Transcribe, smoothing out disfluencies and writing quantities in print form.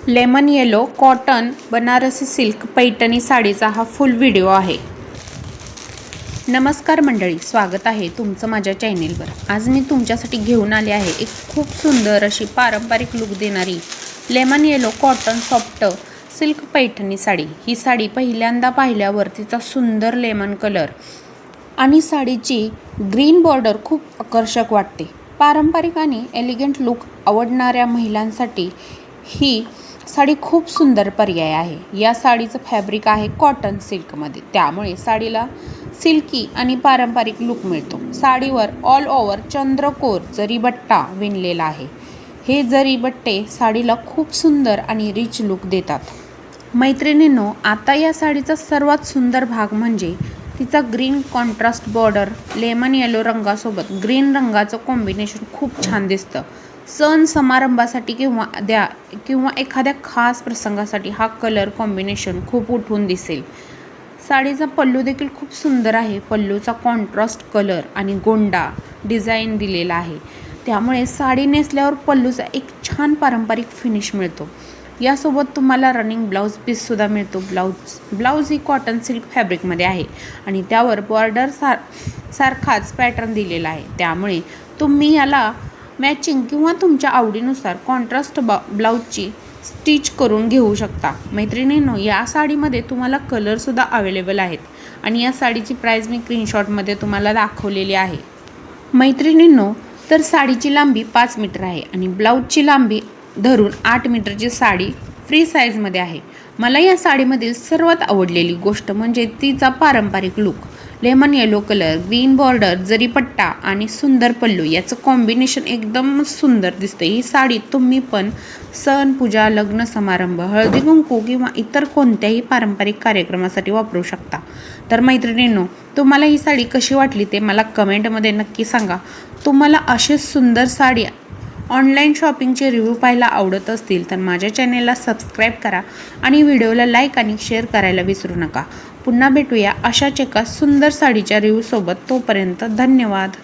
Lemon yellow cotton Banarasi silk Paithani साडीचा हा फुल video आहे। नमस्कार मंडळी, स्वागत आहे तुमचं माझ्या चॅनेलवर। आज मी तुमच्यासाठी घेऊन आले आहे एक खूप सुंदर अशी पारंपरिक लुक देणारी lemon yellow cotton soft silk Paithani sari. ही साडी पहिल्यांदा पाहिल्यावर तिचा सुंदर लेमन कलर आणि साडीची ग्रीन बॉर्डर खूप आकर्षक वाटते। पारंपरिक आणि एलिगंट लुक आवडणाऱ्या महिलांसाठी ही साडी खूप सुंदर पर्याय आहे। या साडीचं फॅब्रिक आहे कॉटन सिल्कमध्ये, त्यामुळे साडीला सिल्की आणि पारंपरिक लुक मिळतो। साडीवर ऑल ओव्हर चंद्रकोर जरी बट्टा विणलेला आहे। हे जरी बट्टे साडीला खूप सुंदर आणि रिच लुक देतात। मैत्रिणींनो, आता या साडीचा सर्वात सुंदर भाग म्हणजे तिचा green contrast border. Lemon yellow रंगासोबत ग्रीन रंगाचं कॉम्बिनेशन खूप छान दिसतं। सण समारंभासाठी किंवा एखाद्या खास प्रसंगासाठी हा कलर कॉम्बिनेशन खूप उठून दिसेल। साडीचा पल्लू देखील खूप सुंदर आहे। पल्लूचा कॉन्ट्रास्ट कलर आणि गोंडा डिझाईन दिलेला आहे, त्यामुळे साडी नेसल्यावर पल्लूचा एक छान पारंपरिक फिनिश मिळतो। यासोबत तुम्हाला रनिंग ब्लाऊज पीससुद्धा मिळतो। ब्लाऊज ही कॉटन सिल्क फॅब्रिकमध्ये आहे आणि त्यावर बॉर्डर सारखाच पॅटर्न दिलेला आहे, त्यामुळे तुम्ही याला मॅचिंग किंवा तुमच्या आवडीनुसार कॉन्ट्रास्ट ब्लाऊजची स्टिच करून घेऊ शकता। मैत्रिणींनो, या साडीमध्ये तुम्हाला कलरसुद्धा अवेलेबल आहेत आणि या साडीची प्राईस मी स्क्रीनशॉटमध्ये तुम्हाला दाखवलेली आहे। मैत्रिणींनो, तर साडीची लांबी 5 मीटर आहे आणि ब्लाऊजची लांबी धरून 8 मीटरची साडी फ्री साईजमध्ये आहे। मला या साडीमधील सर्वात आवडलेली गोष्ट म्हणजे तिचा पारंपरिक look. Lemon yellow colour, green border, जरी पट्टा आणि सुंदर पल्लू याचं कॉम्बिनेशन एकदम सुंदर दिसतं। ही साडी तुम्ही पण सण, पूजा, लग्न समारंभ, हळदी कुंकू किंवा इतर कोणत्याही पारंपरिक कार्यक्रमासाठी वापरू शकता। तर मैत्रिणींनो, तुम्हाला ही साडी कशी वाटली ते मला कमेंटमध्ये नक्की सांगा। तुम्हाला अशी सुंदर साडी ऑनलाईन शॉपिंगचे रिव्ह्यू पाहायला आवडत असतील तर माझ्या चॅनेलला सबस्क्राईब करा आणि व्हिडिओला लाईक आणि शेअर करायला विसरू नका। पुन्हा भेटूया अशाच एका सुंदर साडीच्या रिव्ह्यूसोबत। तोपर्यंत धन्यवाद।